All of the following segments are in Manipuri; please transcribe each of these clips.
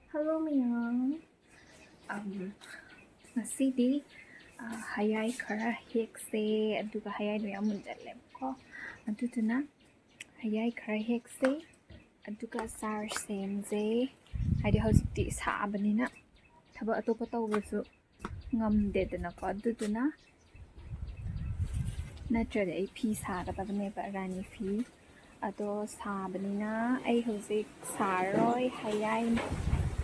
Hello mayam. Ngasidi Heiyai khara hekse aduga Heiyai do yam munjalebko aduduna Heiyai khara hekse aduga sar semje haidi hojikti sabanina thaba atopa tawbasu ngamdedanako aduduna natrade ai phi sagadabneba rani phi ado sabanina ai hojik saroi Heiyai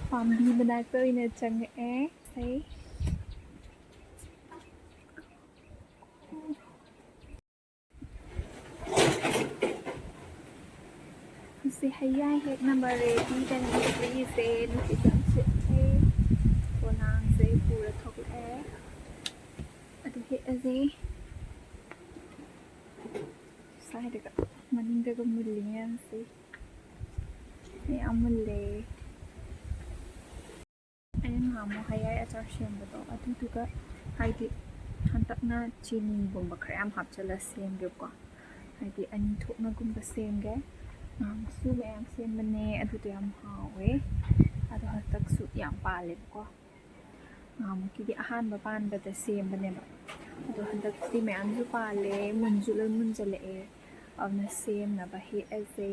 pambi manakta oina chang'e sei si Heiyai hek number ready dan free se nuti jam se konang se pura thok e adu he aze sai daga maning daga mulian se ni amulle ayun nga mo Heiyai achar sembado adu duga haidi hantakna chini gumba khram hapchala semge ko haidi ani thokna gumba semge su mayam sembane adu to yam hawe adu hatak su yam pale ko mo kidi ahanba panbada sembane ba adu hantak ti mayam su pale munjula munjale e avna sem na ba he aze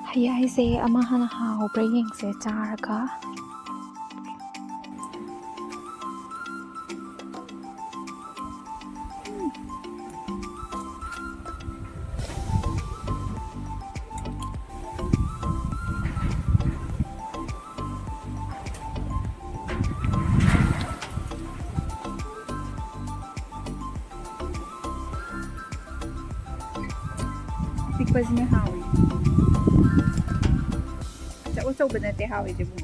Heiyai se ama hana haubra yengse charaka pickle ne hawi cha o bana te hawi de bu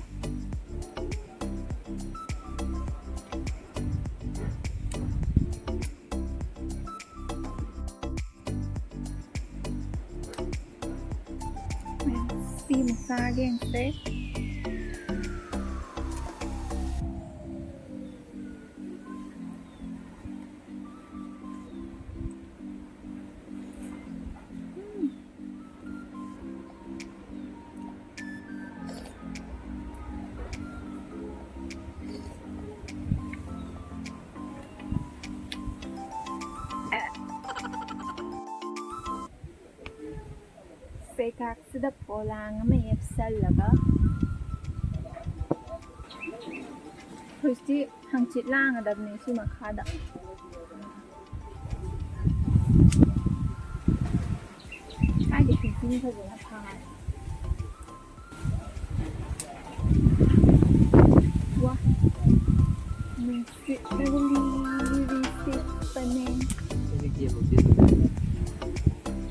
si mo sa gen se Sekak sedap polang mayep salaga Hosti hangchit lang adabne si makhada ai de pin ko na pha wa mi sit really sit panen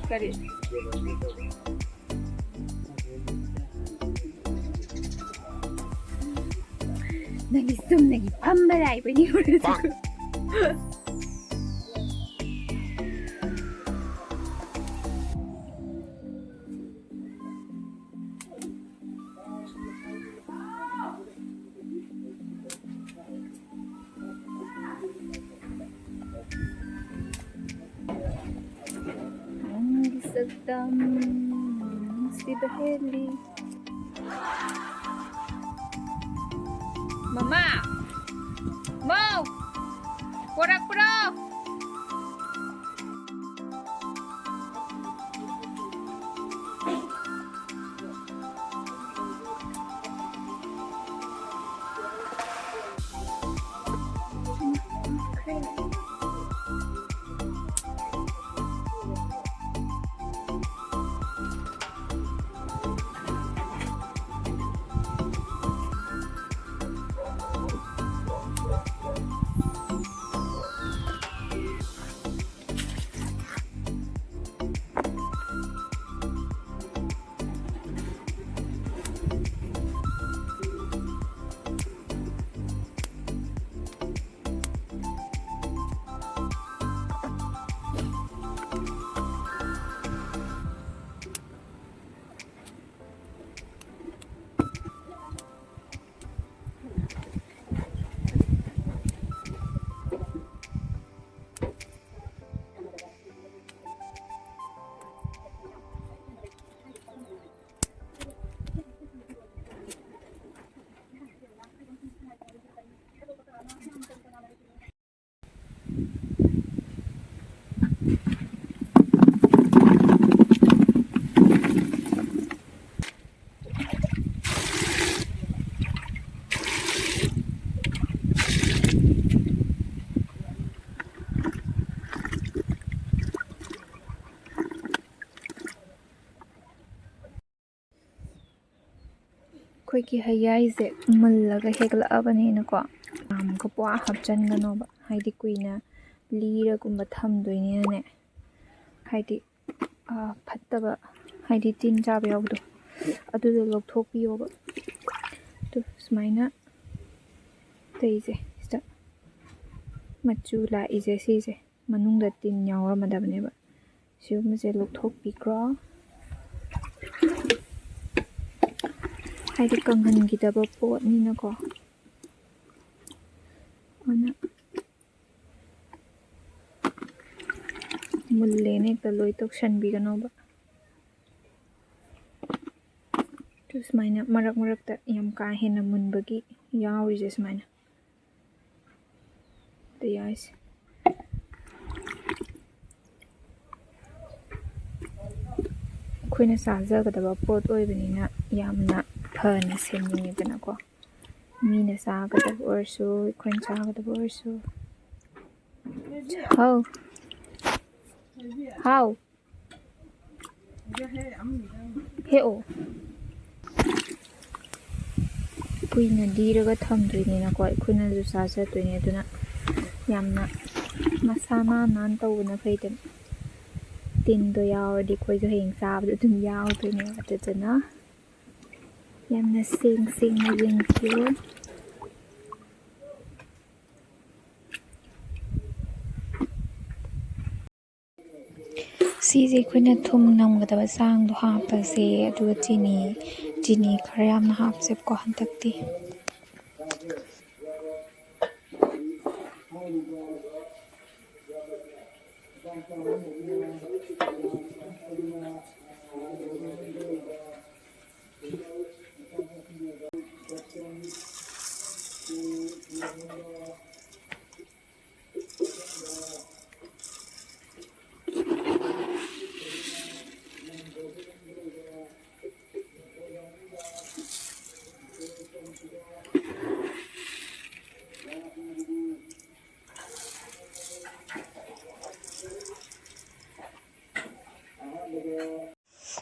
kare Nagisum nagipambalay pa niyo rin Gisagdam si Baheli Mama! Mo! Pura-pura! ꯑꯩꯈꯣꯏꯒꯤ ꯍꯩꯌꯥꯏꯁꯦ ꯃꯨꯜꯂꯒ ꯍꯦꯛꯂꯛꯑꯕꯅꯤꯅꯀꯣ ꯑꯃꯨꯛꯀ ꯄꯨꯋꯥ ꯍꯥꯞꯆꯟꯒꯅꯣꯕ ꯍꯥꯏꯗꯤ ꯀꯨꯏꯅ ꯂꯤꯔꯒꯨꯝꯕ ꯊꯝꯗꯣꯏꯅꯤꯅꯅꯦ ꯍꯥꯏꯗꯤ ꯐꯠꯇꯕ ꯍꯥꯏꯗꯤ ꯇꯤꯟ ꯆꯥꯕ ꯌꯥꯎꯕꯗꯣ ꯑꯗꯨꯗꯣ ꯂꯧꯊꯣꯛꯄꯤꯌꯣꯕ ꯑꯗꯨ ꯁꯨꯃꯥꯏꯅ ꯇꯩꯁꯦ ꯁꯤꯗ ꯃꯆꯨ ꯂꯥꯛꯏꯁꯦ ꯁꯤꯁꯦ ꯃꯅꯨꯡꯗ ꯇꯤꯟ ꯌꯥꯎꯔꯝꯃꯗꯕꯅꯦꯕ ꯁꯤꯒꯨꯝꯕꯁꯦ ꯂꯧꯊꯣꯛꯄꯤꯈ꯭ꯔꯣ ꯍꯥꯏꯗꯤ ꯀꯪꯍꯟꯈꯤꯗꯕ ꯄꯣꯠꯅꯤꯅꯀꯣ ꯑꯗꯨꯅ ꯃꯨꯜꯂꯦꯅ ꯍꯦꯛꯇ ꯂꯣꯏ ꯇꯧꯁꯟꯕꯤꯒꯅꯣꯕ ꯑꯗꯨ ꯁꯨꯃꯥꯏꯅ ꯃꯔꯛ ꯃꯔꯛꯇ ꯌꯥꯝ ꯀꯥ ꯍꯦꯟꯅ ꯃꯨꯟꯕꯒꯤ ꯌꯥꯎꯔꯤꯁꯦ ꯁꯨꯃꯥꯏꯅ ꯍꯩꯌꯥꯏꯁꯦ ꯑꯩꯈꯣꯏꯅ ꯆꯥꯖꯒꯗꯕ ꯄꯣꯠ ꯑꯣꯏꯕꯅꯤꯅ ꯌꯥꯝꯅ ꯐꯅ ꯁꯦꯝꯅꯤꯡꯉꯤꯗꯅꯀꯣ ꯃꯤꯅ ꯆꯥꯒꯗꯕ ꯑꯣꯏꯔꯁꯨ ꯑꯩꯈꯣꯏꯅ ꯆꯥꯒꯗꯕ ꯑꯣꯏꯔꯁꯨ ꯍꯥꯎ ꯍꯥꯎ ꯍꯦꯛꯑꯣ ꯀꯨꯏꯅ ꯂꯤꯔꯒ ꯊꯝꯗꯣꯏꯅꯤꯅꯀꯣ ꯑꯩꯈꯣꯏꯅꯁꯨ ꯆꯥꯖꯗꯣꯏꯅꯦ ꯑꯗꯨꯅ ꯌꯥꯝꯅ ꯃꯁꯥ ꯅꯥꯟꯅ ꯇꯧꯕꯅ ꯐꯩꯗꯅ ꯇꯤꯟꯗꯣ ꯌꯥꯎꯔꯗꯤ ꯑꯩꯈꯣꯏꯁꯨ ꯍꯌꯦꯡ ꯆꯥꯕꯗ ꯑꯗꯨꯝ ꯌꯥꯎꯗꯣꯏꯅꯦ ꯑꯗꯨꯗꯨꯅ ꯌꯥꯝꯅ ꯁꯦꯡꯅ ꯌꯦꯡꯕꯤꯌꯨ ꯁꯤꯁꯦ ꯑꯩꯈꯣꯏꯅ ꯊꯨꯝ ꯅꯝꯒꯗꯕ ꯆꯥꯡꯗꯣ ꯍꯥꯞꯄꯁꯦ ꯑꯗꯨꯒ ꯆꯤꯅꯤ ꯈꯔ ꯌꯥꯝꯅ ꯍꯥꯞꯁꯦꯕꯀꯣ ꯍꯟꯗꯛꯇꯤ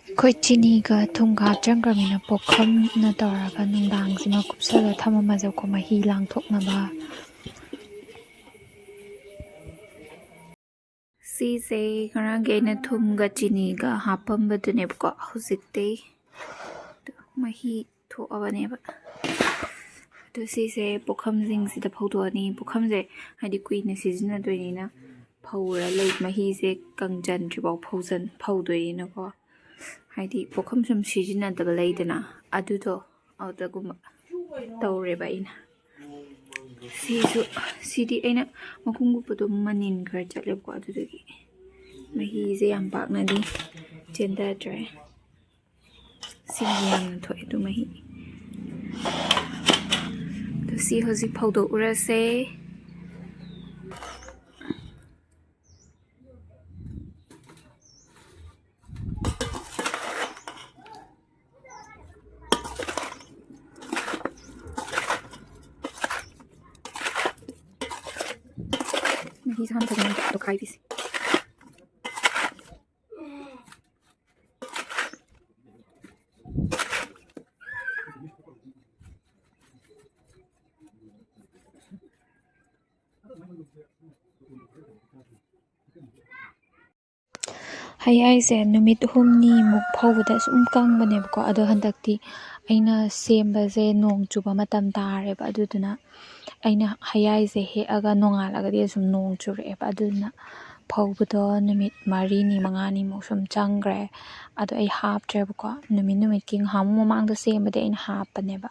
ꯑꯩꯈꯣꯏ ꯆꯤꯅꯤꯒ ꯊꯨꯝꯒ ꯍꯥꯞꯆꯟꯈ꯭ꯔꯕꯅꯤꯅ ꯄꯨꯈꯝꯅ ꯇꯧꯔꯒ ꯅꯨꯡꯗꯥꯡꯁꯤꯃ ꯀꯨꯞꯁꯜꯂ ꯊꯝꯃꯝꯃꯁꯦꯕꯀꯣ ꯃꯍꯤ ꯂꯥꯡꯊꯣꯛꯅꯕ ꯁꯤꯁꯦ ꯉꯔꯥꯡꯒꯤ ꯑꯩꯅ ꯊꯨꯝꯒ ꯆꯤꯅꯤꯒ ꯍꯥꯞꯄꯝꯕꯗꯨꯅꯦꯕꯀꯣ ꯍꯧꯖꯤꯛꯇꯤ ꯃꯍꯤ ꯊꯣꯛꯑꯕꯅꯦꯕ ꯑꯗꯨ ꯁꯤꯁꯦ ꯄꯨꯈꯝꯁꯤꯡꯁꯤꯗ ꯐꯧꯗꯣꯛꯑꯅꯤ ꯄꯨꯈꯝꯁꯦ ꯍꯥꯏꯗꯤ ꯀꯨꯏꯅ ꯁꯤꯖꯤꯟꯅꯗꯣꯏꯅꯤꯅ ꯐꯧꯔ ꯂꯩ ꯃꯍꯤꯁꯦ ꯀꯪꯖꯟꯗ꯭ꯔꯤꯐꯥꯎ ꯐꯧꯗꯣꯏꯅꯤꯅꯀꯣ ꯍꯥꯏꯗꯤ ꯄꯨꯈꯝ ꯁꯨꯝ ꯁꯤꯖꯤꯟꯅꯗꯕ ꯂꯩꯗꯅ ꯑꯗꯨꯗꯣ ꯑꯗꯨꯒꯨꯝꯕ ꯇꯧꯔꯦꯕ ꯑꯩꯅ ꯁꯤꯗꯤ ꯑꯩꯅ ꯃꯈꯨꯝ ꯀꯨꯞꯄꯗꯣ ꯃꯅꯤꯟ ꯈꯔ ꯆꯠꯂꯦꯕꯀꯣ ꯑꯗꯨꯗꯒꯤ ꯃꯍꯤꯁꯦ ꯌꯥꯝ ꯄꯥꯛꯅꯗꯤ ꯆꯦꯟꯊꯗ꯭ꯔꯦ ꯁꯤꯡꯁꯦ ꯌꯥꯝꯅ ꯊꯣꯛꯑꯦ ꯑꯗꯨ ꯃꯍꯤ ꯑꯗꯣ ꯁꯤ ꯍꯧꯖꯤꯛ ꯐꯧꯗꯣꯛꯎꯔꯁꯦ ꯃꯍꯤꯁꯦ ꯍꯥꯟꯅ ꯐꯖꯅ ꯇꯣꯠꯈꯥꯏꯕꯤꯁꯦ ꯍꯩꯌꯥꯏꯁꯦ ꯅꯨꯃꯤꯠ 6ꯅꯤꯃꯨꯛ ꯐꯧꯕꯗ ꯁꯨꯝ ꯀꯪꯕꯅꯦꯕꯀꯣ ꯑꯗꯣ ꯍꯟꯗꯛꯇꯤ ꯑꯩꯅ ꯁꯦꯝꯕꯁꯦ ꯅꯣꯡ ꯆꯨꯕ ꯃꯇꯝ ꯇꯥꯔꯦꯕ ꯑꯗꯨꯗꯨꯅ ꯑꯩꯅ ꯍꯩꯌꯥꯏꯁꯦ ꯍꯦꯛꯑꯒ ꯅꯣꯡꯉꯥꯜꯂꯒꯗꯤ ꯑꯁꯨꯝ ꯅꯣꯡ ꯆꯨꯔꯛꯑꯦꯕ ꯑꯗꯨꯗꯨꯅ ꯐꯧꯕꯗꯣ ꯅꯨꯃꯤꯠ 4ꯅꯤ 5ꯅꯤꯃꯨꯛ ꯁꯨꯝ ꯆꯪꯈ꯭ꯔꯦ ꯑꯗꯣ ꯑꯩ ꯍꯥꯞꯇ꯭ꯔꯦꯕꯀꯣ ꯅꯨꯃꯤꯠꯀꯤ ꯉꯍꯥꯟꯃꯨꯛ ꯃꯃꯥꯡꯗ ꯁꯦꯝꯕꯗꯤ ꯑꯩꯅ ꯍꯥꯞꯄꯅꯦꯕ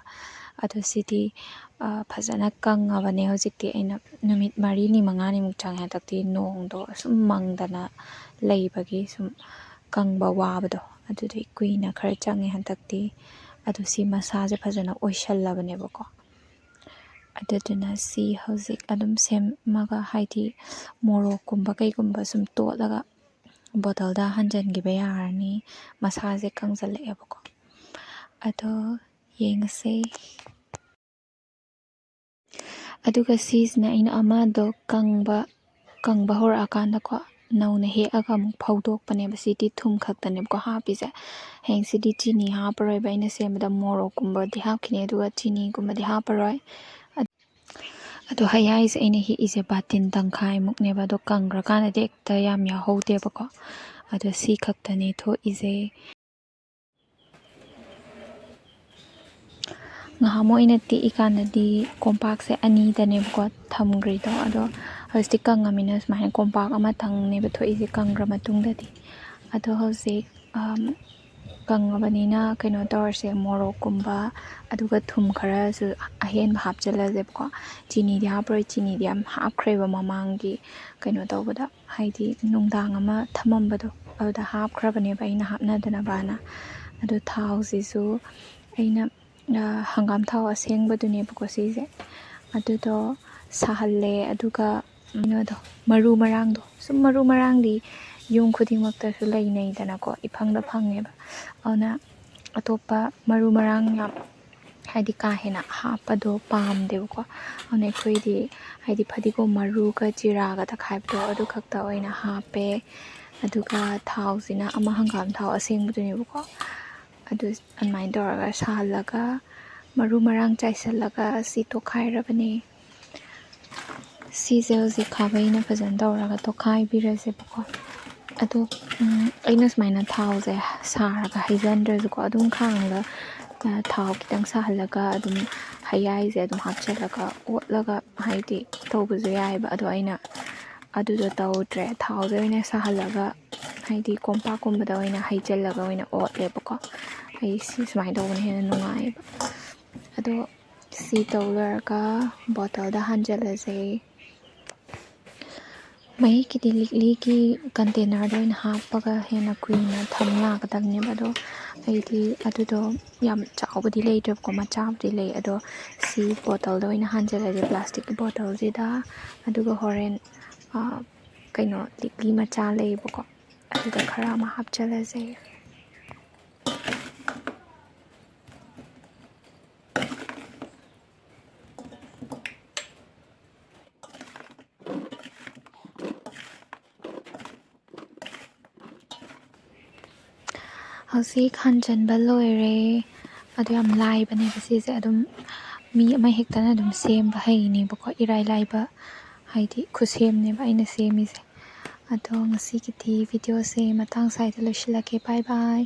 ꯑꯗꯣ ꯁꯤꯗꯤ ꯐꯖꯅ ꯀꯪꯉꯕꯅꯦ ꯍꯧꯖꯤꯛꯇꯤ ꯑꯩꯅ ꯅꯨꯃꯤꯠ 4ꯅꯤ 5ꯅꯤꯃꯨꯛ ꯆꯪꯉꯦ ꯍꯟꯗꯛꯇꯤ ꯅꯣꯡꯗꯣ ꯁꯨꯝ ꯃꯪꯗꯅ ꯂꯩꯕꯒꯤ ꯁꯨꯝ ꯀꯪꯕ ꯋꯥꯕꯗꯣ ꯑꯗꯨꯗꯤ ꯀꯨꯏꯅ ꯈꯔ ꯆꯪꯉꯦ ꯍꯟꯗꯛꯇꯤ ꯑꯗꯣ ꯁꯤ ꯃꯁꯥꯁꯦ ꯐꯖꯅ ꯑꯣꯏꯁꯜꯂꯕꯅꯦꯕꯀꯣ ꯑꯗꯨꯗꯨꯅ ꯁꯤ ꯍꯧꯖꯤꯛ ꯑꯗꯨꯝ ꯁꯦꯝꯃꯒ ꯍꯥꯏꯗꯤ ꯃꯣꯔꯣꯛꯀꯨꯝꯕ ꯀꯩꯒꯨꯝꯕ ꯁꯨꯝ ꯇꯣꯠꯂꯒ ꯕꯣꯇꯜꯗ ꯍꯟꯖꯤꯟꯈꯤꯕ ꯌꯥꯔꯅꯤ ꯃꯁꯥꯁꯦ ꯀꯪꯁꯤꯜꯂꯛꯑꯦꯕꯀꯣ ꯑꯗꯣ ꯌꯦꯡꯉꯁꯦ ꯑꯗꯨꯒ ꯁꯤꯁꯤꯅ ꯑꯩꯅ ꯑꯃꯗꯣ ꯀꯪꯕ ꯍꯧꯔꯛꯑꯀꯥꯟꯗꯀꯣ ꯅꯧꯅ ꯍꯦꯛꯑꯒ ꯑꯃꯨꯛ ꯐꯧꯗꯣꯛꯄꯅꯦꯕ ꯁꯤꯗꯤ ꯊꯨꯝ ꯈꯛꯇꯅꯦꯕꯀꯣ ꯍꯥꯞꯄꯤꯁꯦ ꯍꯌꯦꯡ ꯁꯤꯗꯤ ꯆꯤꯅꯤ ꯍꯥꯞꯄꯔꯣꯏꯕ ꯑꯩꯅ ꯁꯦꯝꯕꯗ ꯃꯣꯔꯣꯛꯀꯨꯝꯕꯗꯤ ꯍꯥꯞꯈꯤꯅꯤ ꯑꯗꯨꯒ ꯆꯤꯅꯤꯒꯨꯝꯕꯗꯤ ꯍꯥꯞꯄꯔꯣꯏ ꯑꯗꯣ ꯍꯩꯌꯥꯏꯁꯦ ꯑꯩꯅ ꯍꯦꯛꯏꯁꯦ ꯕꯥꯇꯤꯟ ꯇꯪꯈꯥꯏꯃꯨꯛꯅꯦꯕ ꯑꯗꯣ ꯀꯪꯈ꯭ꯔꯀꯥꯟꯗꯗꯤ ꯍꯦꯛꯇ ꯌꯥꯝ ꯌꯥꯎꯍꯧꯗꯦꯕꯀꯣ ꯑꯗꯣ ꯁꯤ ꯈꯛꯇꯅꯤ ꯊꯣꯛꯏꯁꯦ ꯉꯍꯥꯟꯃꯨꯛ ꯑꯩꯅ ꯇꯦꯛꯏꯀꯥꯟꯗꯗꯤ ꯀꯣꯝꯄꯥꯛꯁꯦ 2ꯗꯅꯦꯕꯀꯣ ꯊꯝꯈ꯭ꯔꯤꯗꯣ ꯑꯗꯣ ꯍꯧꯖꯤꯛꯇꯤ ꯀꯪꯉꯃꯤꯅ ꯁꯨꯃꯥꯏꯅ ꯀꯣꯝꯄꯥꯛ ꯑꯃꯇꯪꯅꯦꯕ ꯊꯣꯛꯏꯁꯦ ꯀꯪꯈ꯭ꯔ ꯃꯇꯨꯡꯗꯗꯤ ꯑꯗꯣ ꯍꯧꯖꯤꯛ ꯀꯪꯉꯕꯅꯤꯅ ꯀꯩꯅꯣ ꯇꯧꯔꯁꯦ ꯃꯣꯔꯣꯛꯀꯨꯝꯕ ꯑꯗꯨꯒ ꯊꯨꯝ ꯈꯔꯁꯨ ꯑꯍꯦꯟꯕ ꯍꯥꯞꯆꯤꯜꯂꯁꯦꯕꯀꯣ ꯆꯤꯅꯤꯗꯤ ꯍꯥꯞꯄꯔꯣꯏ ꯆꯤꯅꯤꯗꯤ ꯌꯥꯝ ꯍꯥꯞꯈ꯭ꯔꯦꯕ ꯃꯃꯥꯡꯒꯤ ꯀꯩꯅꯣ ꯇꯧꯕꯗ ꯍꯥꯏꯗꯤ ꯅꯨꯡꯗꯥꯡ ꯑꯃ ꯊꯝꯃꯝꯕꯗꯣ ꯑꯗꯨꯗ ꯍꯥꯞꯈ꯭ꯔꯕꯅꯦꯕ ꯑꯩꯅ ꯍꯥꯞꯅꯗꯅꯕꯅ ꯑꯗꯣ ꯊꯥꯎꯁꯤꯁꯨ ꯑꯩꯅ ꯍꯪꯒꯥꯝ ꯊꯥꯎ ꯑꯁꯦꯡꯕꯗꯨꯅꯦꯕꯀꯣ ꯁꯤꯁꯦ ꯑꯗꯨꯗꯣ ꯁꯥꯍꯜꯂꯦ ꯑꯗꯨꯒ ꯀꯩꯅꯣꯗꯣ ꯃꯔꯨ ꯃꯔꯥꯡꯗꯣ ꯁꯨꯝ ꯃꯔꯨ ꯃꯔꯥꯡꯗꯤ ꯌꯨꯝ ꯈꯨꯗꯤꯡꯃꯛꯇꯁꯨ ꯂꯩꯅꯩꯗꯅꯀꯣ ꯏꯐꯪꯗ ꯐꯪꯉꯦꯕ ꯑꯗꯨꯅ ꯑꯇꯣꯞꯄ ꯃꯔꯨ ꯃꯔꯥꯡ ꯌꯥꯝ ꯍꯥꯏꯗꯤ ꯀꯥ ꯍꯦꯟꯅ ꯍꯥꯞꯄꯗꯣ ꯄꯥꯝꯗꯦꯕꯀꯣ ꯑꯗꯨꯅ ꯑꯩꯈꯣꯏꯗꯤ ꯍꯥꯏꯗꯤ ꯐꯗꯤꯒꯣꯝ ꯃꯔꯨꯒ ꯖꯤꯔꯥꯒ ꯇꯛꯈꯥꯏꯕꯗꯣ ꯑꯗꯨ ꯈꯛꯇ ꯑꯣꯏꯅ ꯍꯥꯞꯄꯦ ꯑꯗꯨꯒ ꯊꯥꯎꯁꯤꯅ ꯑꯃ ꯍꯪꯒꯥꯝ ꯊꯥꯎ ꯑꯁꯦꯡꯕꯗꯨꯅꯦꯕꯀꯣ ꯑꯗꯨ ꯑꯗꯨꯃꯥꯏꯅ ꯇꯧꯔꯒ ꯁꯥꯍꯜꯂꯒ ꯃꯔꯨ ꯃꯔꯥꯡ ꯆꯥꯏꯁꯤꯜꯂꯒ ꯁꯤ ꯇꯣꯠꯈꯥꯏꯔꯕꯅꯦ ꯁꯤꯁꯦ ꯍꯧꯖꯤꯛ ꯈꯥꯕꯩꯅ ꯐꯖꯅ ꯇꯧꯔꯒ ꯇꯣꯠꯈꯥꯏꯕꯤꯔꯁꯦꯕꯀꯣ ꯑꯗꯣ ꯑꯩꯅ ꯁꯨꯃꯥꯏꯅ ꯊꯥꯎꯁꯦ ꯁꯥꯔꯒ ꯍꯩꯖꯤꯟꯗ꯭ꯔꯁꯨꯀꯣ ꯑꯗꯨꯝ ꯈꯥꯡꯗ ꯊꯥꯎ ꯈꯤꯇꯪ ꯁꯥꯍꯜꯂꯒ ꯑꯗꯨꯝ ꯍꯩꯌꯥꯏꯁꯦ ꯑꯗꯨꯝ ꯍꯥꯞꯆꯤꯜꯂꯒ ꯑꯣꯠꯂꯒ ꯍꯥꯏꯗꯤ ꯇꯧꯕꯁꯨ ꯌꯥꯏꯑꯕ ꯑꯗꯣ ꯑꯩꯅ ꯑꯗꯨꯗꯣ ꯇꯧꯗ꯭ꯔꯦ ꯊꯥꯎꯁꯦ ꯑꯣꯏꯅ ꯁꯥꯍꯜꯂꯒ ꯍꯥꯏꯗꯤ ꯀꯣꯝꯄꯥꯛꯀꯨꯝꯕꯗ ꯑꯣꯏꯅ ꯍꯩꯖꯤꯜꯂꯒ ꯑꯣꯏꯅ ꯑꯣꯠꯂꯦꯕꯀꯣ ꯑꯩ ꯁꯤ ꯁꯨꯃꯥꯏꯅ ꯇꯧꯕꯅ ꯍꯦꯟꯅ ꯅꯨꯡꯉꯥꯏꯌꯦꯕ ꯑꯗꯣ ꯁꯤ ꯇꯧ ꯂꯣꯏꯔꯒ ꯕꯣꯇꯜꯗ ꯍꯥꯟꯖꯤꯜꯂꯁꯦ ꯃꯍꯤꯛꯀꯤꯗꯤ ꯂꯤꯛꯂꯤꯒꯤ ꯀꯟꯇꯦꯅꯔꯗ ꯑꯣꯏꯅ ꯍꯥꯞꯄꯒ ꯍꯦꯟꯅ ꯀꯨꯏꯅ ꯊꯝ ꯌꯥꯒꯗꯕꯅꯦꯕ ꯑꯗꯣ ꯑꯩꯗꯤ ꯑꯗꯨꯗꯣ ꯌꯥꯝ ꯆꯥꯎꯕꯗꯤ ꯂꯩꯇ꯭ꯔꯦꯕꯀꯣ ꯃꯆꯥꯕꯨꯗꯤ ꯂꯩ ꯑꯗꯣ ꯁꯤ ꯕꯣꯇꯜꯗ ꯑꯣꯏꯅ ꯍꯥꯟꯖꯤꯜꯂꯁꯦ ꯄ꯭ꯂꯥꯁꯇꯤꯛꯀꯤ ꯕꯣꯇꯜꯁꯤꯗ ꯑꯗꯨꯒ ꯍꯣꯔꯦꯟ ꯀꯩꯅꯣ ꯂꯤꯛꯂꯤ ꯃꯆꯥ ꯂꯩꯌꯦꯕꯀꯣ ꯑꯗꯨꯗ ꯈꯔ ꯑꯃ ꯍꯥꯞꯆꯤꯜꯂꯁꯦ ꯍꯧꯖꯤꯛ ꯍꯥꯟꯖꯟꯕ ꯂꯣꯏꯔꯦ ꯑꯗꯨ ꯌꯥꯝ ꯂꯥꯏꯕꯅꯦꯕ ꯁꯤꯁꯦ ꯑꯗꯨꯝ ꯃꯤ ꯑꯃ ꯍꯦꯛꯇꯅ ꯑꯗꯨꯝ ꯁꯦꯝꯕ ꯍꯩꯅꯦꯕꯀꯣ ꯏꯔꯥꯏ ꯂꯥꯏꯕ ꯍꯥꯏꯗꯤ ꯈꯨꯠꯁꯦꯝꯅꯦꯕ ꯑꯩꯅ ꯁꯦꯝꯃꯤꯁꯦ ꯑꯗꯣ ꯉꯁꯤꯒꯤꯗꯤ ꯚꯤꯗꯤꯑꯣꯁꯦ ꯃꯇꯥꯡ ꯁ꯭ꯋꯥꯏꯗ ꯂꯣꯏꯁꯤꯜꯂꯒꯦ ꯕꯥꯏ ꯕꯥꯏ